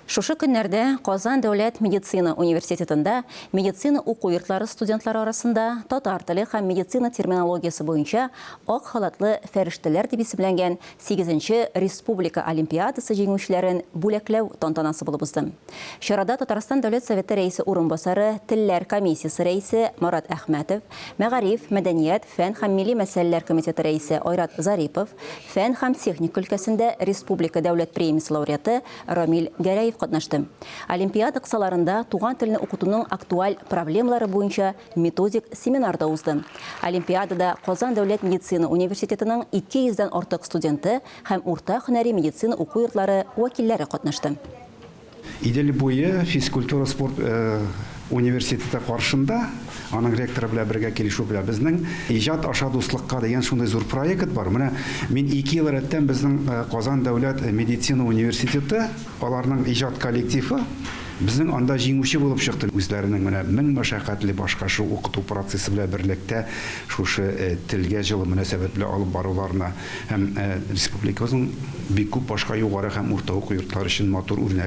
Шушы көннәрдә Казан дәүләт медицина университетында медицина уку йортлары студентлары арасында татар теле һәм медицина терминологиясы буенча ак халатлы фәрештәләр дип исемләнгән 8-нче республика олимпиадасы җиңүчеләрен бүләкләү тантанасы булып узды. Чарада Татарстан дәүләт советы рәисе урынбасары, телләр комиссиясе рәисе Марат Әхмәтов, мәгариф, мәдәният, фән һәм милли мәсьәләләр комитеты рәисе Айрат Зарипов, фән һәм техник өлкәсендә республика дәүләт премиясе лауреаты Рамил Гәрәев катнашты. Олимпиада кысаларында туган телне укытуның актуаль проблемалары буенча методик семинарда узды. Олимпиадада Казан дәүләт медицина университетының 200-дән артык студенты һәм урта һөнәри медицина уку йортлары вәкилләре катнашты. Идел буе физкультура спорт университеты каршында, аның ректоры белән бергә килешү белән безнең иҗат аша дуслыкка дигән шундый зур проект бар. Менә мин 2 ел рәттән безнең Казан дәүләт медицина университеты, аларның иҗат коллективы безнең анда җиңүче булып чыкты. Үзләренең менә 1000 мәшәкатьле башка шу укыту процессы белән берлектә шушы телгә җылы мөнәсәбәт белән алып баруларына һәм республикабызның бик күп башка югары һәм урта уку йортлары өчен матур үрнәк